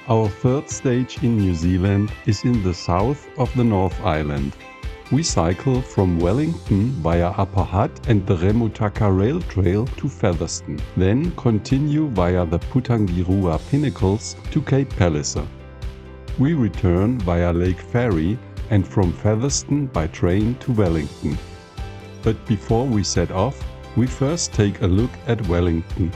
Our third stage in New Zealand is in the south of the North Island. We cycle from Wellington via Upper Hutt and the Remutaka Rail Trail to Featherston, then continue via the Putangirua Pinnacles to Cape Palliser. We return via Lake Ferry and from Featherston by train to Wellington. But before we set off, we first take a look at Wellington.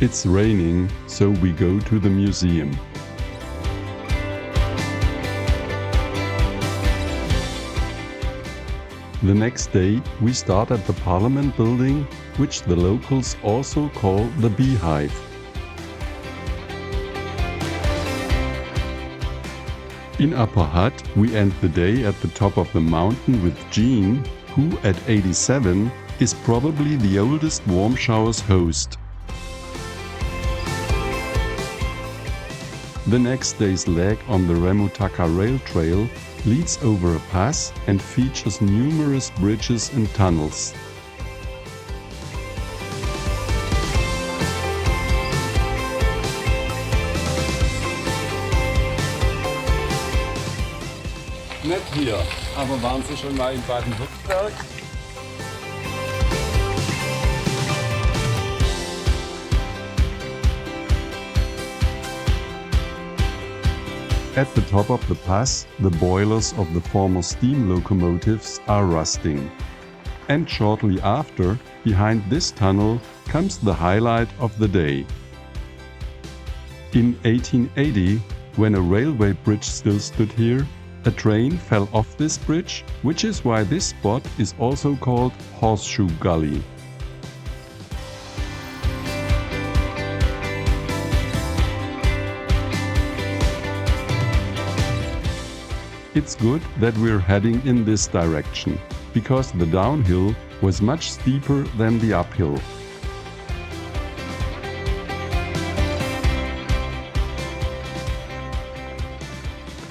It's raining, so we go to the museum. The next day, we start at the Parliament building, which the locals also call the Beehive. In Upper Hutt, we end the day at the top of the mountain with Jean, who at 87 is probably the oldest warm showers host. The next day's leg on the Remutaka Rail Trail leads over a pass and features numerous bridges and tunnels. Nicht hier, aber waren Sie schon mal in Baden-Württemberg? At the top of the pass, the boilers of the former steam locomotives are rusting. And shortly after, behind this tunnel, comes the highlight of the day. In 1880, when a railway bridge still stood here, a train fell off this bridge, which is why this spot is also called Horseshoe Gully. It's good that we're heading in this direction, because the downhill was much steeper than the uphill.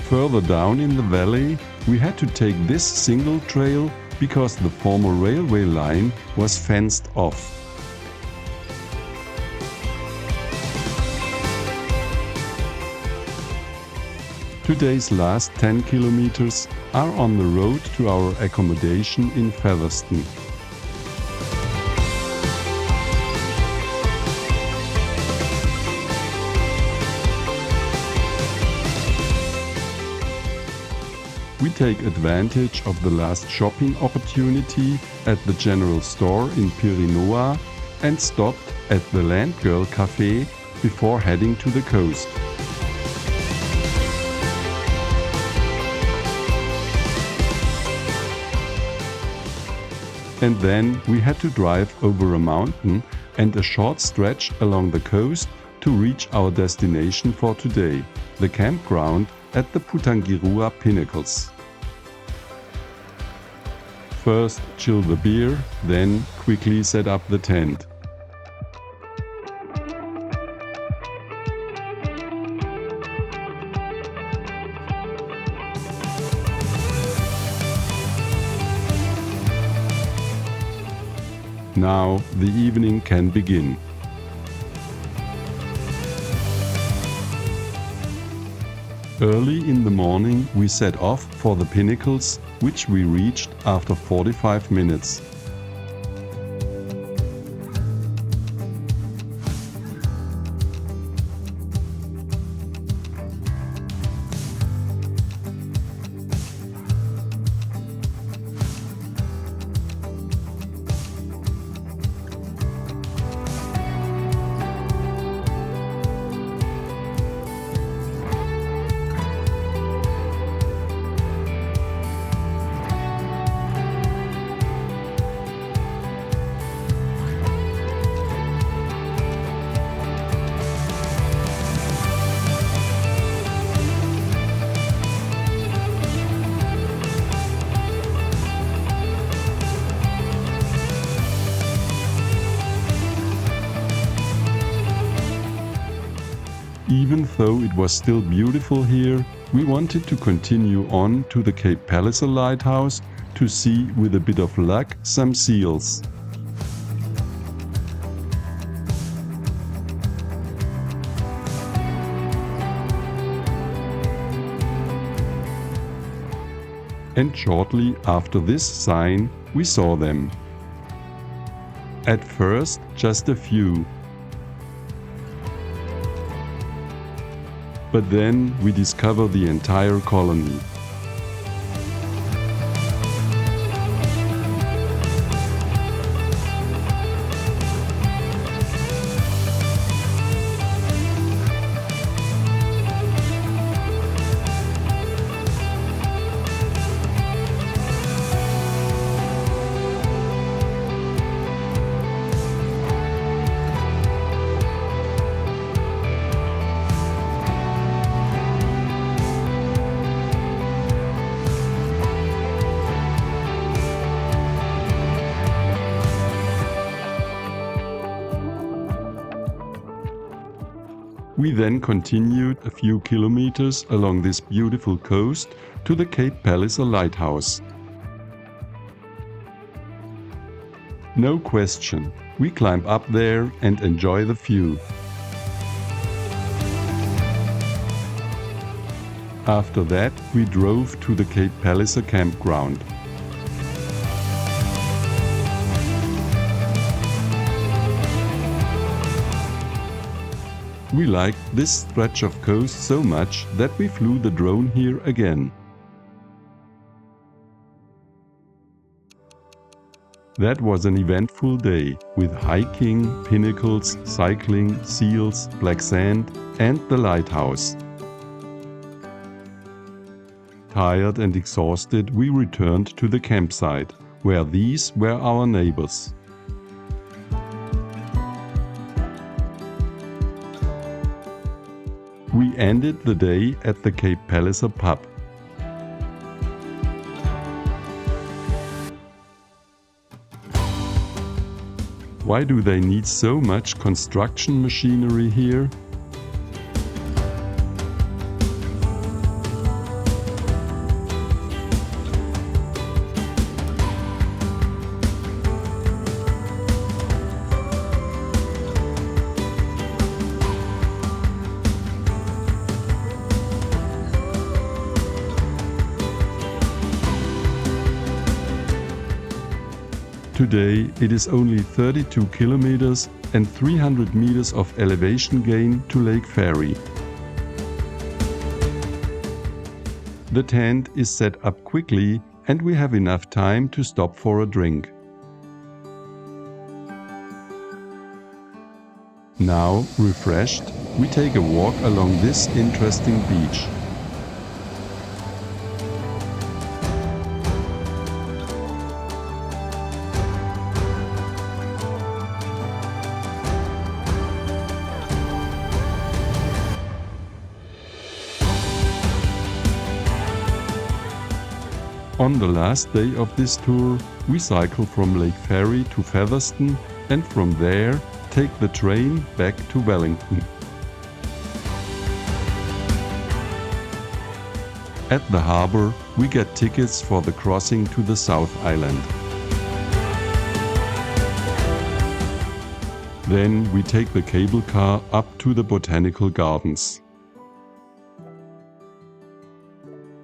Further down in the valley, we had to take this single trail because the former railway line was fenced off. Today's last 10 kilometers are on the road to our accommodation in Featherston. We take advantage of the last shopping opportunity at the general store in Pirinoa and stopped at the Land Girl Cafe before heading to the coast. And then we had to drive over a mountain and a short stretch along the coast to reach our destination for today, the campground at the Putangirua Pinnacles. First chill the beer, then quickly set up the tent. Now the evening can begin. Early in the morning we set off for the Pinnacles, which we reached after 45 minutes. Even though it was still beautiful here, we wanted to continue on to the Cape Palliser lighthouse to see, with a bit of luck, some seals. And shortly after this sign, we saw them. At first, just a few. But then we discovered the entire colony. We then continued a few kilometers along this beautiful coast to the Cape Palliser lighthouse. No question, we climb up there and enjoy the view. After that, we drove to the Cape Palliser campground. We liked this stretch of coast so much that we flew the drone here again. That was an eventful day with hiking, pinnacles, cycling, seals, black sand and the lighthouse. Tired and exhausted, we returned to the campsite, where these were our neighbors. We ended the day at the Cape Palliser pub. Why do they need so much construction machinery here? Today it is only 32 kilometers and 300 meters of elevation gain to Lake Ferry. The tent is set up quickly and we have enough time to stop for a drink. Now, refreshed, we take a walk along this interesting beach. On the last day of this tour, we cycle from Lake Ferry to Featherston and from there take the train back to Wellington. At the harbor, we get tickets for the crossing to the South Island. Then we take the cable car up to the botanical gardens.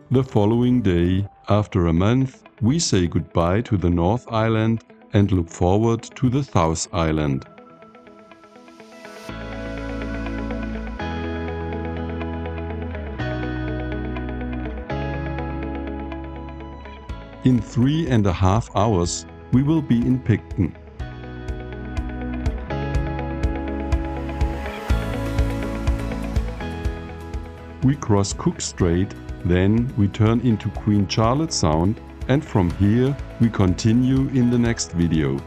The following day, after a month, we say goodbye to the North Island and look forward to the South Island. In 3.5 hours, we will be in Picton. We cross Cook Strait, then we turn into Queen Charlotte Sound, and from here we continue in the next video.